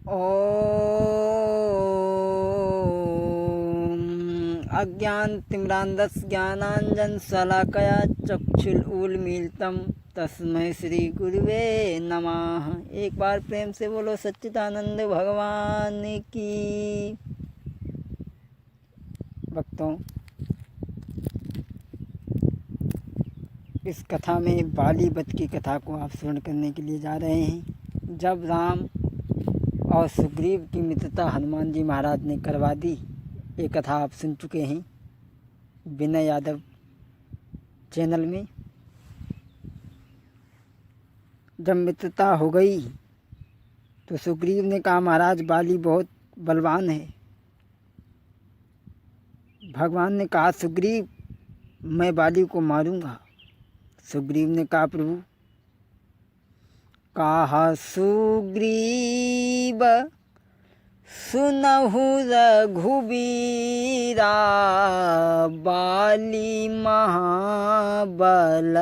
ॐ अज्ञानतिमिरान्धस्य ज्ञानाञ्जनशलाकया चक्षुरुन्मीलितं तस्मै श्री गुरुवे नमः। एक बार प्रेम से बोलो सच्चिदानंद भगवान की। भक्तों, इस कथा में बाली वध की कथा को आप श्रवण करने के लिए जा रहे हैं। जब राम और सुग्रीव की मित्रता हनुमान जी महाराज ने करवा दी, ये कथा आप सुन चुके हैं विनय यादव चैनल में। जब मित्रता हो गई तो सुग्रीव ने कहा, महाराज बाली बहुत बलवान है। भगवान ने कहा, सुग्रीव मैं बाली को मारूंगा। सुग्रीव ने कहा, प्रभु। कहा सुग्रीव सुनहु रघुबीरा, बाली महाबल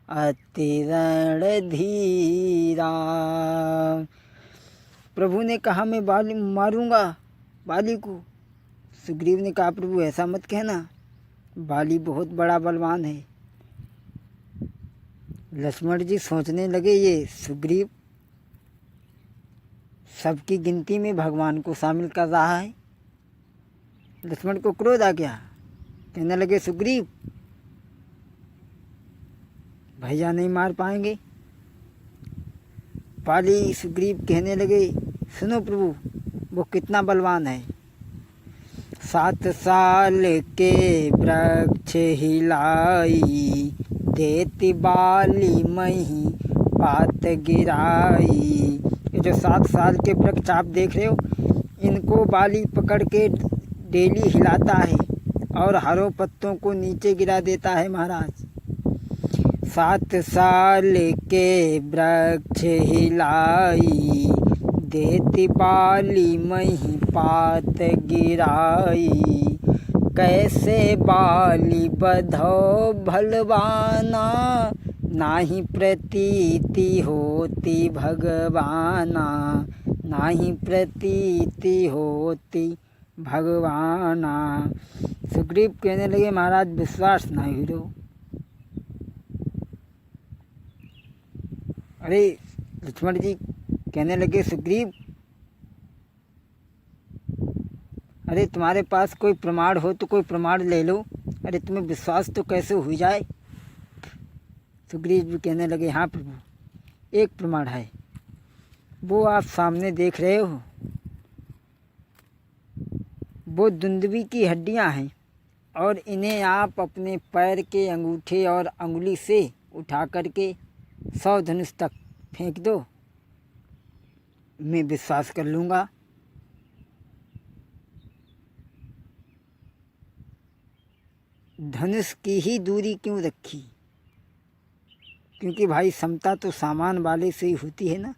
अति रणधीरा। प्रभु ने कहा, मैं बाली मारूंगा बाली को। सुग्रीव ने कहा, प्रभु ऐसा मत कहना, बाली बहुत बड़ा बलवान है। लक्ष्मण जी सोचने लगे, ये सुग्रीव सबकी गिनती में भगवान को शामिल कर रहा है। लक्ष्मण को क्रोध आ गया, कहने लगे, सुग्रीव भैया नहीं मार पाएंगे। बाली सुग्रीव कहने लगे, सुनो प्रभु, वो कितना बलवान है। 7 साल के वृक्ष हिलाई, देती बाली मही पात गिराई। ये जो 7 साल के वृक्ष आप देख रहे हो, इनको बाली पकड़ के डेली हिलाता है और हरों पत्तों को नीचे गिरा देता है महाराज। 7 साल के वृक्ष हिलाई, देती बाली मही पात गिराई। कैसे बाली बधो भलवाना, नाही प्रतीति होती भगवाना, नाही प्रतीति होती भगवाना। सुग्रीव कहने लगे, महाराज विश्वास नहीं हो। अरे लक्ष्मण जी कहने लगे, सुग्रीव अरे तुम्हारे पास कोई प्रमाण हो तो कोई प्रमाण ले लो। अरे तुम्हें विश्वास तो कैसे हो जाए। सुग्रीव भी कहने लगे, हाँ प्रभु, एक प्रमाण है, वो आप सामने देख रहे हो। वो दुंदुभी की हड्डियां हैं और इन्हें आप अपने पैर के अंगूठे और अंगुली से उठा करके 100 धनुष तक फेंक दो, मैं विश्वास कर लूँगा। धनुष की ही दूरी क्यों रखी? क्योंकि भाई समता तो सामान वाले से ही होती है ना।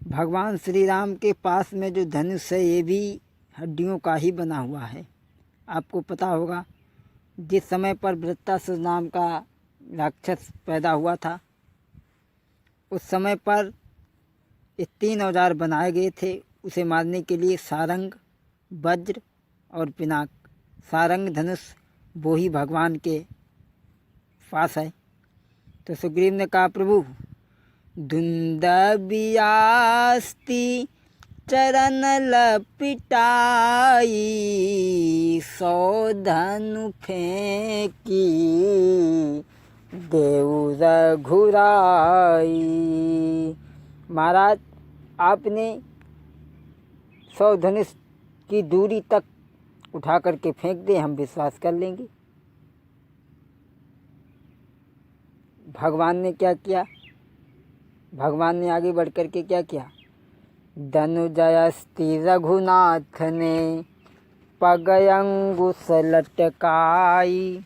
भगवान श्री राम के पास में जो धनुष है, ये भी हड्डियों का ही बना हुआ है। आपको पता होगा, जिस समय पर वृत्तासुर नाम का राक्षस पैदा हुआ था, उस समय पर ये 3 औजार बनाए गए थे उसे मारने के लिए, सारंग, वज्र और पिनाक। सारंग धनुष वो ही भगवान के पास है। तो सुग्रीव ने कहा, प्रभु दुंदुभियास्ति चरण लपिटाई, 100 धनु फेंकी देऊ रघुराई। महाराज आपने 100 धनुष की दूरी तक उठा करके फेंक दे, हम विश्वास कर लेंगे। भगवान ने क्या किया? भगवान ने आगे बढ़ करके क्या किया? धनुजयस्ति रघुनाथ ने पग अंगुश लटकाई,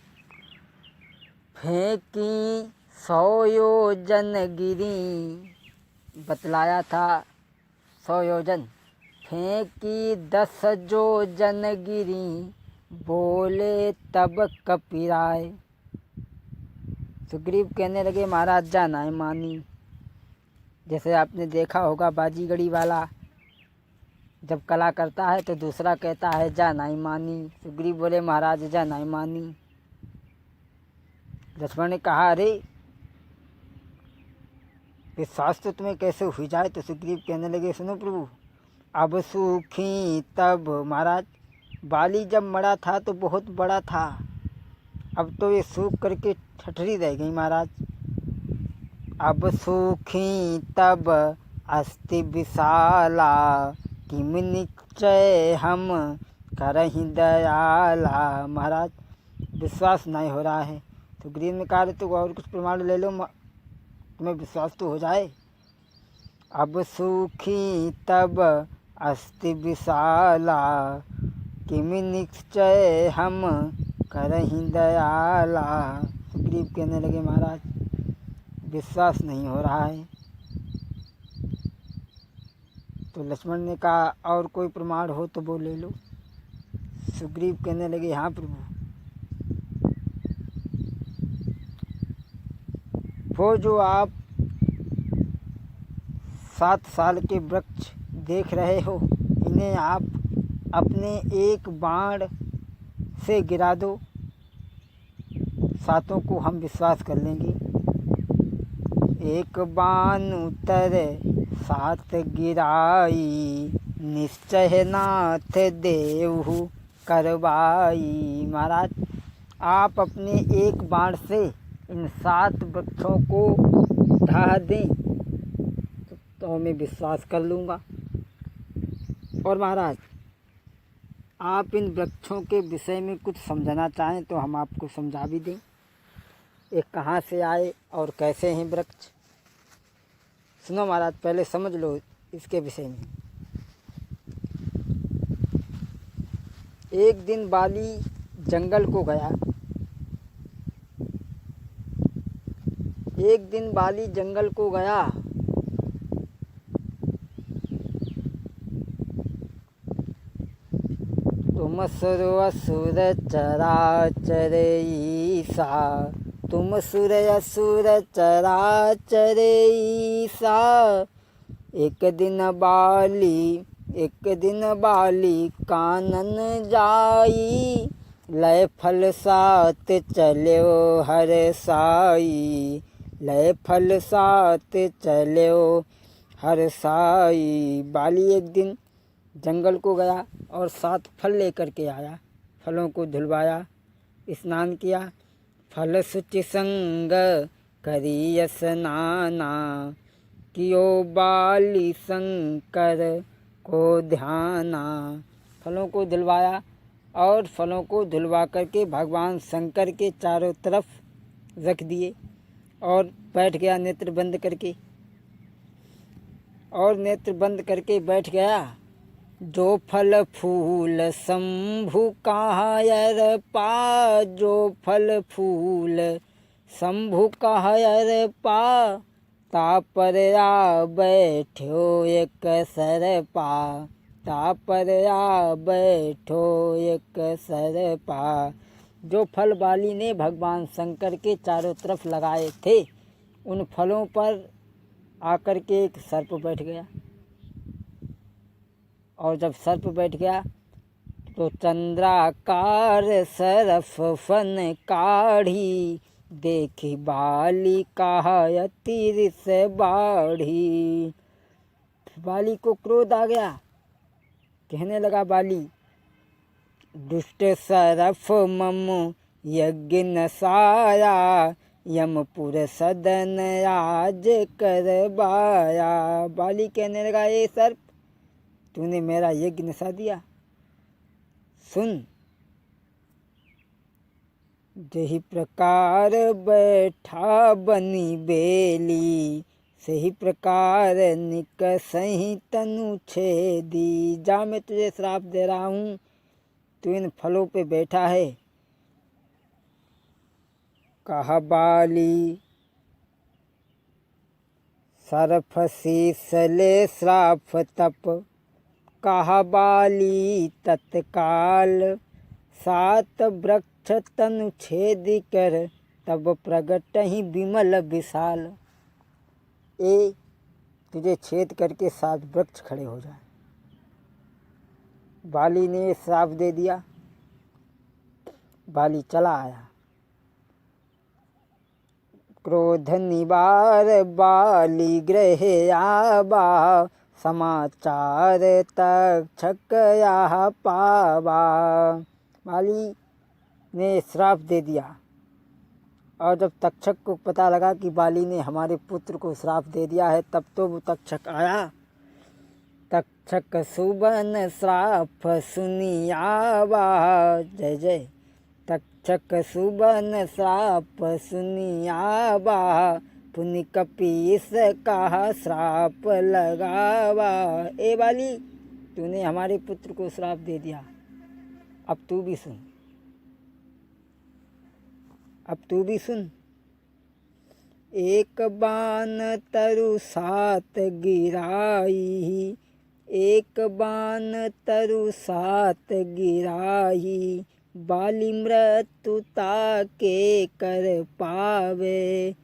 फेंकी 100 योजन गिरी। बतलाया था 100 योजन, फेंकी 10 योजन गिरी, बोले तब कपिराए। सुग्रीव कहने लगे, महाराज जाना है मानी। जैसे आपने देखा होगा बाजीगरी वाला जब कला करता है तो दूसरा कहता है जा नहीं मानी। सुग्रीव बोले महाराज जा नहीं मानी। लक्ष्मण ने कहा अरे विश्वास तो तुम्हें कैसे हो जाए। तो सुग्रीव कहने लगे सुनो प्रभु, अब सूखी तब महाराज बाली जब मरा था तो बहुत बड़ा था, अब तो ये सूख करके ठठरी रह गई महाराज। अब सूखी तब अस्ति विशाला, किम निश्चय हम करहि दयाला। महाराज विश्वास नहीं हो रहा है। तो सुग्रीव ने कहा तो और कुछ प्रमाण ले लो, तुम्हें विश्वास तो हो जाए। अब सूखी तब अस्ति विशाला, किम निश्चय हम करहि दयाला। सुग्रीव कहने लगे महाराज विश्वास नहीं हो रहा है। तो लक्ष्मण ने कहा और कोई प्रमाण हो तो वो ले लो। सुग्रीव कहने लगे हाँ प्रभु, वो जो आप 7 साल के वृक्ष देख रहे हो, इन्हें आप अपने एक बाण से गिरा दो, सातों को हम विश्वास कर लेंगे। एक बाण उतर 7 गिराई, निश्चय नाथ देवहु करवाई। महाराज आप अपने एक बाण से इन 7 वृक्षों को ढा दें तो मैं विश्वास कर लूँगा। और महाराज आप इन वृक्षों के विषय में कुछ समझना चाहें तो हम आपको समझा भी दें, ये कहाँ से आए और कैसे हैं वृक्ष। सुनो महाराज पहले समझ लो इसके विषय में। एक दिन बाली जंगल को गया। एक दिन बाली जंगल को गया। तुम सुर असुर चराचर ईसा, तुम सुर असुर चराचर ईसा। एक दिन बाली कानन जाई, लय फल 7 चल्यो हर साई। लय फल 7 चल्यो हर साई। बाली एक दिन जंगल को गया और 7 फल लेकर के आया। फलों को धुलवाया, स्नान किया। फल सुचि संग करी स्नाना, कियो बाली शंकर को ध्याना। फलों को धुलवाया और फलों को धुलवा करके भगवान शंकर के चारों तरफ रख दिए और बैठ गया नेत्र बंद करके। और नेत्र बंद करके बैठ गया। जो फल फूल शंभु कायर पा, जो फल फूल शंभु कायर पा। तापर आ बैठो एक सर पा, तापर आ बैठो एक सर पा। जो फल बाली ने भगवान शंकर के चारों तरफ लगाए थे, उन फलों पर आकर के एक सर्प बैठ गया। और जब सर्प बैठ गया तो चंद्राकार सरफ फन काढ़ी, देखी बाली कहा अतिरिस बाढ़ी। बाली को क्रोध आ गया। कहने लगा बाली, दुष्ट सरफ मम यज्ञ नसाया, यमपुर सदन आज करवाया। बाली कहने लगा ये सर्प, तूने मेरा यज्ञ नसा दिया। सुन, जही प्रकार बैठा बनी बेली, सही प्रकार निकसहि तनु छेदी। जा मैं तुझे श्राप दे रहा हूँ, तू इन फलों पे बैठा है। कहा बाली सरफ शीसले श्राप तप, कहा बाली तत्काल। 7 वृक्ष तनु छेद कर, तब प्रगट ही विमल विशाल। ए तुझे छेद करके 7 वृक्ष खड़े हो जाए। बाली ने श्राप दे दिया। बाली चला आया। क्रोध निवार बाली गृह आवा, समाचार तक्षक यह पावा। बाली ने श्राप दे दिया और जब तक्षक को पता लगा कि बाली ने हमारे पुत्र को श्राप दे दिया है, तब तो वो तक्षक आया। तक्षक सुबन श्राप सुनी आवा, जय जय। तक्षक सुबन श्राप सुनी आवा, पुनि कपीस का श्राप लगावा। ए बाली, तूने हमारे पुत्र को श्राप दे दिया, अब तू भी सुन, अब तू भी सुन। एक बाण तरु 7 गिराई, एक बाण तरु 7 गिराई, बाली मृत्यु ताके कर पावे।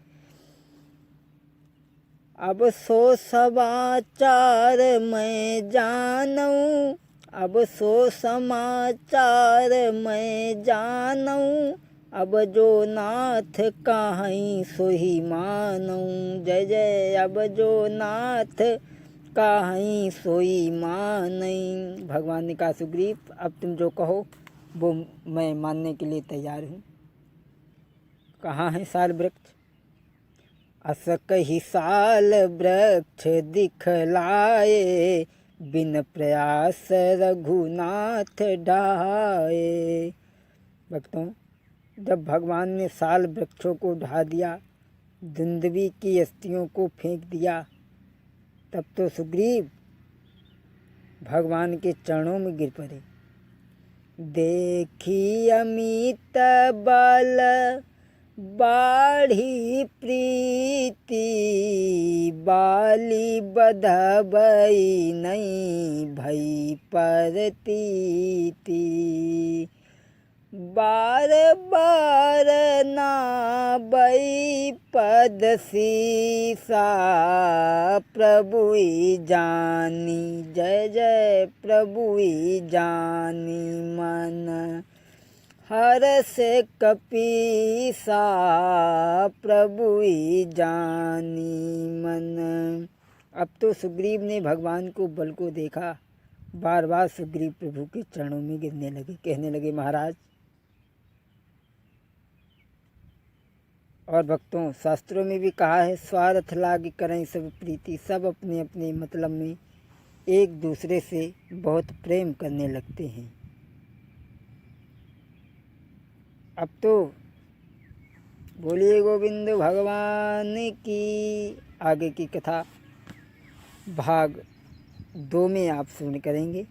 अब सो समाचार मैं जानूं, अब सो समाचार मैं जानूं, अब जो नाथ काहीं सोही मानूं। जय जय। अब जो नाथ काहीं सोई मानई। भगवान ने कहा, सुग्रीव, अब तुम जो कहो वो मैं मानने के लिए तैयार हूँ। कहाँ है साल वृक्ष? अस कही साल वृक्ष दिखलाए, बिन प्रयास रघुनाथ ढाए। भक्तों, जब भगवान ने साल वृक्षों को ढा दिया, दुंदुभी की अस्थियों को फेंक दिया, तब तो सुग्रीव भगवान के चरणों में गिर पड़े। देखी अमित बल बाढ़ी प्रीति, बाली बधबई नहीं भई परतीति। बार बार नाबई पद सीसा, प्रभुई जानी। जय जय। प्रभुई जानी मन हर से कपीसा, प्रभुई जानी मन। अब तो सुग्रीव ने भगवान को बल को देखा। बार बार सुग्रीव प्रभु के चरणों में गिरने लगे, कहने लगे, महाराज। और भक्तों, शास्त्रों में भी कहा है, स्वार्थ लाग करें सब प्रीति। सब अपने अपने मतलब में एक दूसरे से बहुत प्रेम करने लगते हैं। अब तो बोलिए गोविंद भगवान की। आगे की कथा भाग 2 में आप सुन करेंगे।